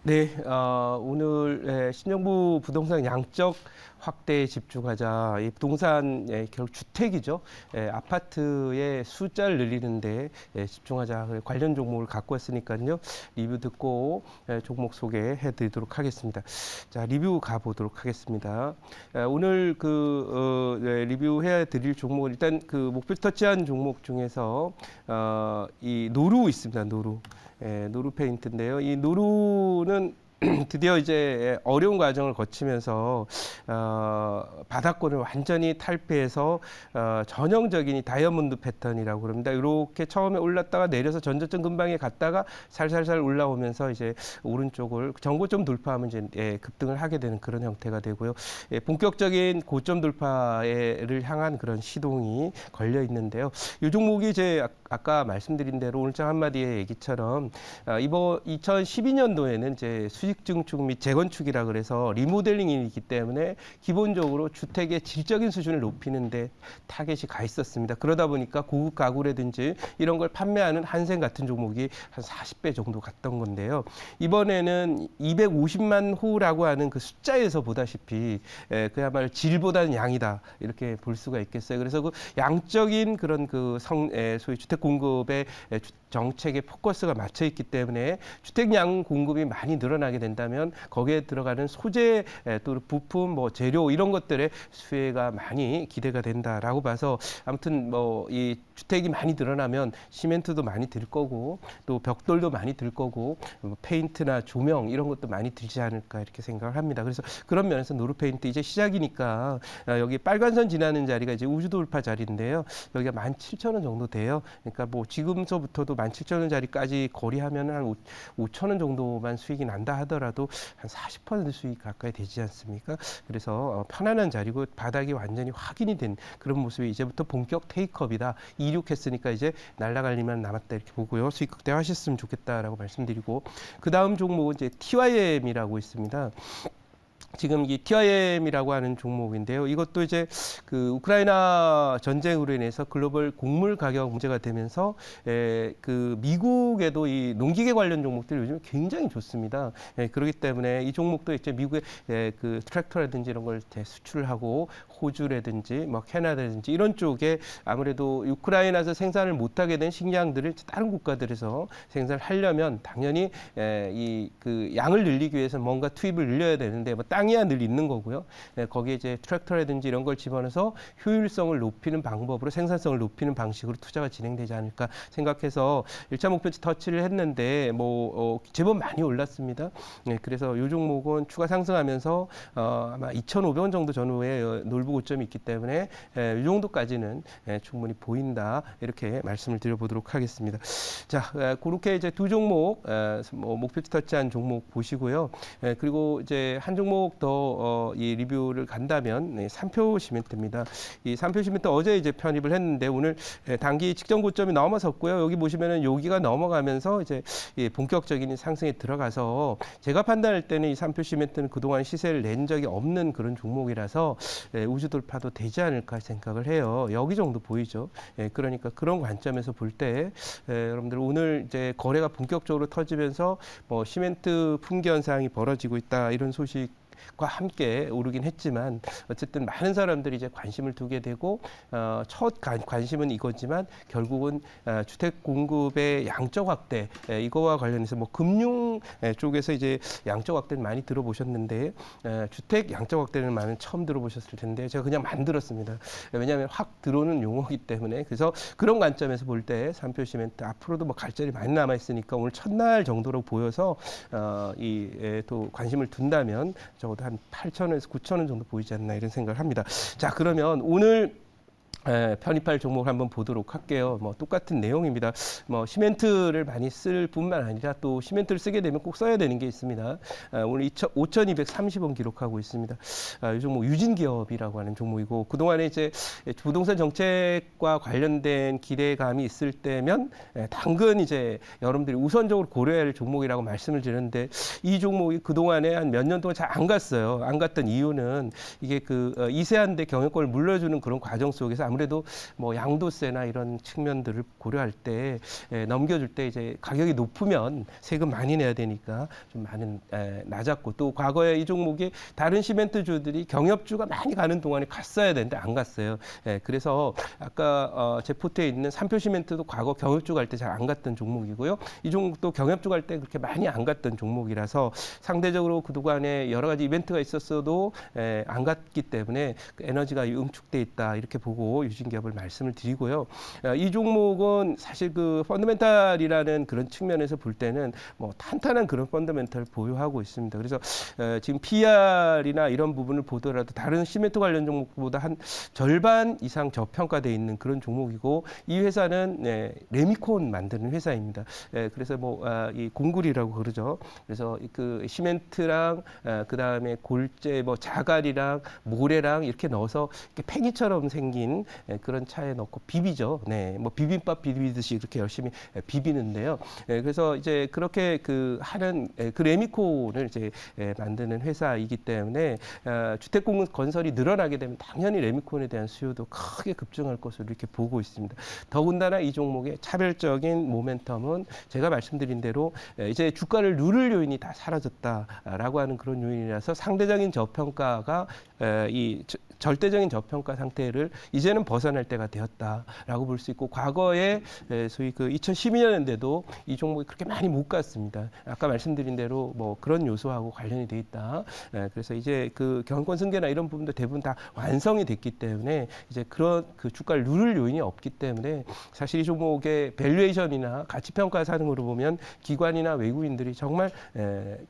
네, 오늘 신정부 부동산 양적 확대에 집중하자. 이 부동산 결국 주택이죠. 아파트의 숫자를 늘리는데 집중하자. 관련 종목을 갖고 왔으니까요. 리뷰 듣고 종목 소개해드리도록 하겠습니다. 자, 리뷰 가보도록 하겠습니다. 오늘 리뷰해 드릴 종목은 일단 그 목표 터치한 종목 중에서 이 노루 있습니다. 노루. 노루 페인트인데요. 이 노루는 드디어 이제 어려운 과정을 거치면서 바닥권을 완전히 탈피해서 전형적인 이 다이아몬드 패턴이라고 그럽니다. 이렇게 처음에 올랐다가 내려서 전저점 근방에 갔다가 살살살 올라오면서 이제 오른쪽을 정고점 돌파하면 이제 급등을 하게 되는 그런 형태가 되고요. 본격적인 고점 돌파를 향한 그런 시동이 걸려 있는데요. 이 종목이 이제 아까 말씀드린 대로 오늘장 한마디의 얘기처럼 이번 2012년도에는 이제 수직 증축 및 재건축이라 그래서 리모델링이기 때문에 기본적으로 주택의 질적인 수준을 높이는데 타겟이 가 있었습니다. 그러다 보니까 고급 가구라든지 이런 걸 판매하는 한생 같은 종목이 한 40배 정도 갔던 건데요. 이번에는 250만 호라고 하는 그 숫자에서 보다시피 그야말로 질보다는 양이다 이렇게 볼 수가 있겠어요. 그래서 그 양적인 그런 소위 주택 공급의 정책의 포커스가 맞춰 있기 때문에 주택량 공급이 많이 늘어나게 된다면 거기에 들어가는 소재 또 부품 뭐 재료 이런 것들의 수혜가 많이 기대가 된다라고 봐서 아무튼 뭐 이 주택이 많이 늘어나면 시멘트도 많이 들 거고 또 벽돌도 많이 들 거고 뭐 페인트나 조명 이런 것도 많이 들지 않을까 이렇게 생각을 합니다. 그래서 그런 면에서 노루페인트 이제 시작이니까 여기 빨간선 지나는 자리가 이제 우주 돌파 자리인데요. 여기가 17,000원 정도 돼요. 그러니까 뭐 지금서부터도 17,000원 자리까지 거래하면 한 5,000원 정도만 수익이 난다 하더라도 한 40% 수익 가까이 되지 않습니까? 그래서 편안한 자리고 바닥이 완전히 확인이 된 그런 모습이 이제부터 본격 테이크업이다. 이륙했으니까 이제 날아갈 일만 남았다 이렇게 보고요. 수익 극대화하셨으면 좋겠다라고 말씀드리고 그 다음 종목은 이제 TYM이라고 있습니다. 지금 이 TIM이라고 하는 종목인데요. 이것도 이제 그 우크라이나 전쟁으로 인해서 글로벌 곡물 가격 문제가 되면서 그 미국에도 이 농기계 관련 종목들이 요즘 굉장히 좋습니다. 그렇기 때문에 이 종목도 이제 미국의 그 트랙터라든지 이런 걸 수출을 하고 호주라든지 뭐 캐나다라든지 이런 쪽에 아무래도 우크라이나에서 생산을 못하게 된 식량들을 다른 국가들에서 생산을 하려면 당연히 이 그 양을 늘리기 위해서 뭔가 투입을 늘려야 되는데 뭐 땅이야 늘 있는 거고요. 거기에 이제 트랙터라든지 이런 걸 집어넣어서 효율성을 높이는 방법으로 생산성을 높이는 방식으로 투자가 진행되지 않을까 생각해서 1차 목표치 터치를 했는데 제법 많이 올랐습니다. 그래서 이 종목은 추가 상승하면서 아마 2,500원 정도 전후에 놀부 고점이 있기 때문에 이 정도까지는 충분히 보인다 이렇게 말씀을 드려보도록 하겠습니다. 자, 그렇게 이제 두 종목 목표치 터치한 종목 보시고요. 그리고 이제 한 종목 더 이 리뷰를 간다면 삼표 시멘트입니다. 이 삼표 시멘트 어제 이제 편입을 했는데 오늘 단기 직전 고점이 넘어섰고요. 여기 보시면은 여기가 넘어가면서 이제 본격적인 상승에 들어가서 제가 판단할 때는 이 삼표 시멘트는 그동안 시세를 낸 적이 없는 그런 종목이라서 우주 돌파도 되지 않을까 생각을 해요. 여기 정도 보이죠. 그러니까 그런 관점에서 볼 때 여러분들 오늘 이제 거래가 본격적으로 터지면서 뭐 시멘트 품귀 현상이 벌어지고 있다 이런 소식과 함께 오르긴 했지만 어쨌든 많은 사람들이 이제 관심을 두게 되고 첫 관심은 이거지만 결국은 주택 공급의 양적 확대 이거와 관련해서 뭐 금융 쪽에서 이제 양적 확대는 많이 들어보셨는데 주택 양적 확대는 많은 처음 들어보셨을 텐데 제가 그냥 만들었습니다. 왜냐하면 확 들어오는 용어이기 때문에 그래서 그런 관점에서 볼 때 삼표 시멘트 앞으로도 뭐 갈 자리 많이 남아 있으니까 오늘 첫날 정도로 보여서 또 관심을 둔다면 적어도 한 8,000원에서 9,000원 정도 보이지 않나 이런 생각을 합니다. 자, 그러면 오늘 편입할 종목을 한번 보도록 할게요. 뭐 똑같은 내용입니다. 뭐 시멘트를 많이 쓸 뿐만 아니라 또 시멘트를 쓰게 되면 꼭 써야 되는 게 있습니다. 오늘 5,230원 기록하고 있습니다. 이 종목 유진기업이라고 하는 종목이고 그동안에 이제 부동산 정책과 관련된 기대감이 있을 때면 당근 이제 여러분들이 우선적으로 고려해야 할 종목이라고 말씀을 드렸는데 이 종목이 그동안에 한 몇 년 동안 잘 안 갔어요. 안 갔던 이유는 이게 그 이세한대 경영권을 물려주는 그런 과정 속에서 아무래도 뭐 양도세나 이런 측면들을 고려할 때 넘겨줄 때 이제 가격이 높으면 세금 많이 내야 되니까 좀 많은 낮았고 또 과거에 이 종목이 다른 시멘트주들이 경협주가 많이 가는 동안에 갔어야 되는데 안 갔어요. 그래서 아까 제포트에 있는 삼표시멘트도 과거 경협주 갈 때 잘 안 갔던 종목이고요. 이 종목도 경협주 갈 때 그렇게 많이 안 갔던 종목이라서 상대적으로 그동안에 여러 가지 이벤트가 있었어도 안 갔기 때문에 에너지가 응축돼 있다 이렇게 보고 유진기업을 말씀을 드리고요. 이 종목은 사실 그 펀더멘탈이라는 그런 측면에서 볼 때는 뭐 탄탄한 그런 펀더멘탈을 보유하고 있습니다. 그래서 지금 PR이나 이런 부분을 보더라도 다른 시멘트 관련 종목보다 한 절반 이상 저평가되어 있는 그런 종목이고 이 회사는 레미콘 만드는 회사입니다. 그래서 이 공굴이라고 그러죠. 그래서 그 시멘트랑 그 다음에 골재, 뭐 자갈이랑 모래랑 이렇게 넣어서 이렇게 팽이처럼 생긴 그런 차에 넣고 비비죠. 네, 뭐 비빔밥 비비듯이 이렇게 열심히 비비는데요. 그래서 이제 그렇게 그 하는 그 레미콘을 이제 만드는 회사이기 때문에 주택 공급 건설이 늘어나게 되면 당연히 레미콘에 대한 수요도 크게 급증할 것으로 이렇게 보고 있습니다. 더군다나 이 종목의 차별적인 모멘텀은 제가 말씀드린 대로 이제 주가를 누를 요인이 다 사라졌다라고 하는 그런 요인이라서 상대적인 저평가가 이 절대적인 저평가 상태를 이제는 벗어날 때가 되었다라고 볼 수 있고 과거에 소위 그 2012년인데도 이 종목이 그렇게 많이 못 갔습니다. 아까 말씀드린 대로 뭐 그런 요소하고 관련이 돼 있다. 그래서 이제 그 경영권 승계나 이런 부분도 대부분 다 완성이 됐기 때문에 이제 그런 그 주가를 누를 요인이 없기 때문에 사실 이 종목의 밸류에이션이나 가치 평가 사능으로 보면 기관이나 외국인들이 정말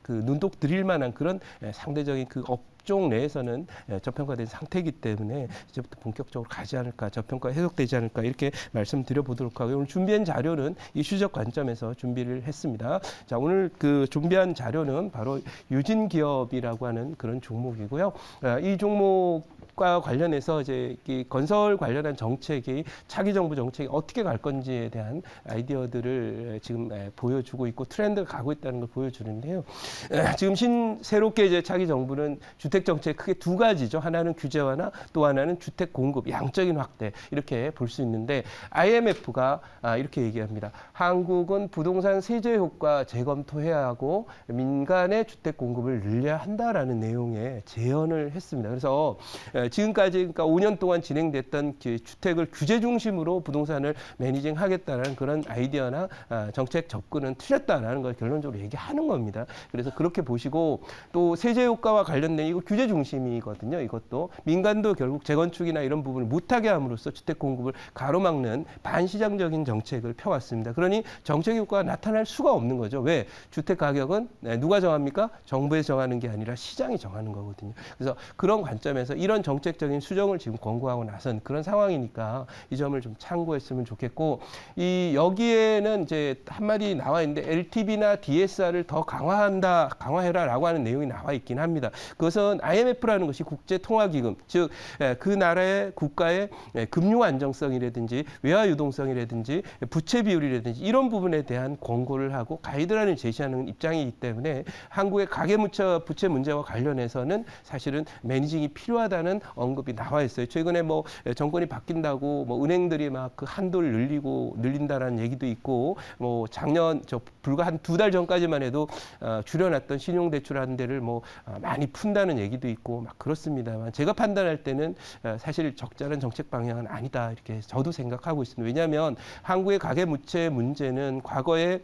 그 눈독 들일 만한 그런 상대적인 그 업종 내에서는 저평가된 상태이기 때문에 이제부터 본격적으로 가지 않을까, 저평가 해석되지 않을까 이렇게 말씀드려 보도록 하고요. 오늘 준비한 자료는 이슈적 관점에서 준비를 했습니다. 자, 오늘 그 준비한 자료는 바로 유진기업이라고 하는 그런 종목이고요. 이 종목과 관련해서 이제 이 건설 관련한 정책이 차기 정부 정책이 어떻게 갈 건지에 대한 아이디어들을 지금 보여주고 있고 트렌드가 가고 있다는 걸 보여주는데요. 지금 새롭게 이제 차기 정부는 주택 정책 크게 두 가지죠. 하나는 규제 완화, 또 하나는 주택 공급 양적인 확대 이렇게 볼 수 있는데 IMF가 이렇게 얘기합니다. 한국은 부동산 세제 효과 재검토해야 하고 민간의 주택 공급을 늘려야 한다라는 내용의 제언을 했습니다. 그래서 지금까지 그러니까 5년 동안 진행됐던 주택을 규제 중심으로 부동산을 매니징하겠다는 그런 아이디어나 정책 접근은 틀렸다라는 걸 결론적으로 얘기하는 겁니다. 그래서 그렇게 보시고 또 세제 효과와 관련된 이거 규제 중심이거든요. 이것도 민간도 결국 재건축이나 이런 부분을 못하게 함으로써 주택 공급을 가로막는 반시장적인 정책을 펴왔습니다. 그러니 정책 효과가 나타날 수가 없는 거죠. 왜? 주택 가격은 누가 정합니까? 정부에서 정하는 게 아니라 시장이 정하는 거거든요. 그래서 그런 관점에서 이런 정책적인 수정을 지금 권고하고 나선 그런 상황이니까 이 점을 좀 참고했으면 좋겠고 여기에는 이제 한마디 나와 있는데 LTV나 DSR을 더 강화해라라고 하는 내용이 나와 있긴 합니다. 그것은 IMF라는 것이 국제통화기금, 즉 그 나라의 국가의 금융 안정성이라든지 외화 유동성이라든지 부채 비율이라든지 이런 부분에 대한 권고를 하고 가이드라인을 제시하는 입장이기 때문에 한국의 부채 문제와 관련해서는 사실은 매니징이 필요하다는 언급이 나와 있어요. 최근에 뭐 정권이 바뀐다고 뭐 은행들이 막 그 한도를 늘린다라는 얘기도 있고 뭐 작년 불과 한 2달 전까지만 해도 줄여놨던 신용대출하는 데를 뭐 많이 푼다는 얘기도 있고 막 그렇습니다만 제가 판단할 때는 사실 적절한 정책 방향은 아니다 이렇게 저도 생각하고 있습니다. 왜냐하면 한국의 가계부채 문제는 과거에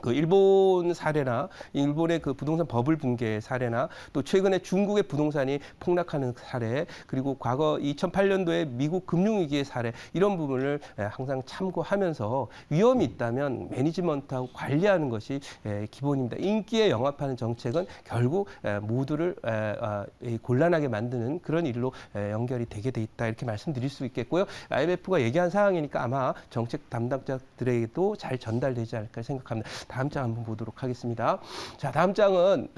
그 일본 사례나 일본의 그 부동산 버블 붕괴 사례나 또 최근에 중국의 부동산이 폭락하는 사례 그리고 과거 2008년도에 미국 금융위기의 사례 이런 부분을 항상 참고하면서 위험이 있다면 매니지먼트하고 관리하는 것이 기본입니다. 인기에 영합하는 정책은 결국 모두를 곤란하게 만드는 그런 일로 연결이 되게 돼 있다 이렇게 말씀드릴 수 있겠고요. IMF가 얘기한 사항이니까 아마 정책 담당자들에게도 잘 전달되지 않을까 생각합니다. 다음 장 한번 보도록 하겠습니다. 자, 다음 장은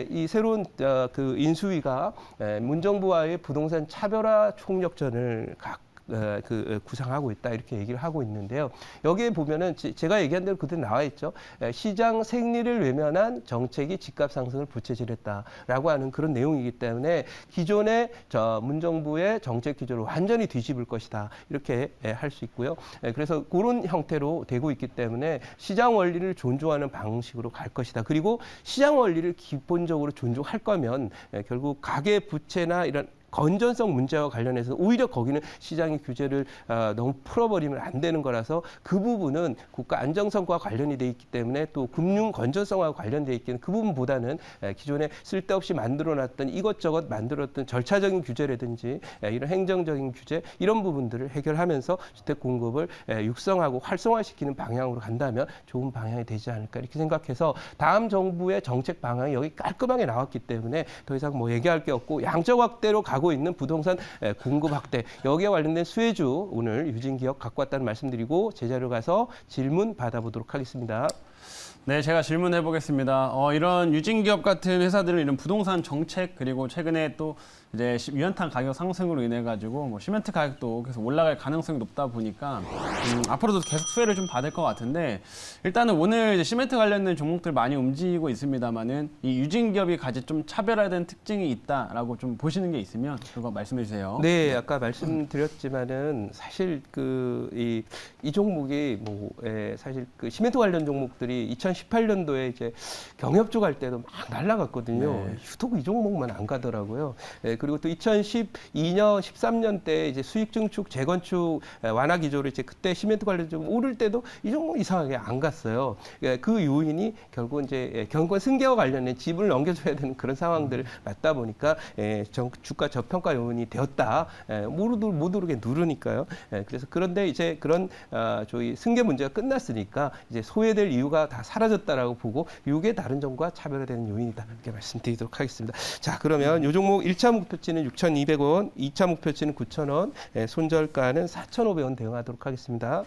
이 새로운 그 인수위가 문정부와의 부동산 차별화 총력전을 구상하고 있다 이렇게 얘기를 하고 있는데요. 여기에 보면은 제가 얘기한 대로 그대로 나와 있죠. 시장 생리를 외면한 정책이 집값 상승을 부채질했다라고 하는 그런 내용이기 때문에 기존의 문정부의 정책 기조를 완전히 뒤집을 것이다 이렇게 할 수 있고요. 그래서 그런 형태로 되고 있기 때문에 시장 원리를 존중하는 방식으로 갈 것이다. 그리고 시장 원리를 기본적으로 존중할 거면 결국 가계 부채나 이런 건전성 문제와 관련해서 오히려 거기는 시장의 규제를 너무 풀어버리면 안 되는 거라서 그 부분은 국가 안정성과 관련이 돼 있기 때문에 또 금융 건전성과 관련돼 있기 때문에 그 부분보다는 기존에 쓸데없이 만들어놨던 이것저것 만들었던 절차적인 규제라든지 이런 행정적인 규제 이런 부분들을 해결하면서 주택 공급을 육성하고 활성화시키는 방향으로 간다면 좋은 방향이 되지 않을까 이렇게 생각해서 다음 정부의 정책 방향이 여기 깔끔하게 나왔기 때문에 더 이상 뭐 얘기할 게 없고 양적 확대로 가고 있는 부동산 공급 확대 여기에 관련된 수혜주 오늘 유진기업 갖고 왔다는 말씀드리고 제자리로 가서 질문 받아보도록 하겠습니다. 네, 제가 질문해 보겠습니다. 이런 유진기업 같은 회사들은 이런 부동산 정책 그리고 최근에 또 이제 유연탄 가격 상승으로 인해 가지고 뭐 시멘트 가격도 계속 올라갈 가능성이 높다 보니까 앞으로도 계속 수혜를 좀 받을 것 같은데 일단은 오늘 이제 시멘트 관련된 종목들 많이 움직이고 있습니다만은 이 유진기업이 가진 좀 차별화된 특징이 있다라고 좀 보시는 게 있으면 그거 말씀해 주세요. 네, 아까 말씀드렸지만은 사실 이 종목이 사실 그 시멘트 관련 종목들이 2018년도에 이제 경협주 갈 때도 막 날라갔거든요. 네. 유독 이 종목만 안 가더라고요. 그리고 또 2012년, 13년 때 이제 수익 증축, 재건축 완화 기조로 이제 그때 시멘트 관련 좀 오를 때도 이 종목 이상하게 안 갔어요. 그 요인이 결국 이제 경권 승계와 관련된 지분을 넘겨줘야 되는 그런 상황들을 맞다 보니까 주가 저평가 요인이 되었다. 못 오르게 누르니까요. 그래서 그런데 이제 그런 저희 승계 문제가 끝났으니까 이제 소외될 이유가 다 사라졌다라고 보고 이게 다른 점과 차별화되는 요인이다. 이렇게 말씀드리도록 하겠습니다. 자, 그러면 이 종목 1차 목표치는 6,200원, 2차 목표치는 9,000원, 손절가는 4,500원 대응하도록 하겠습니다.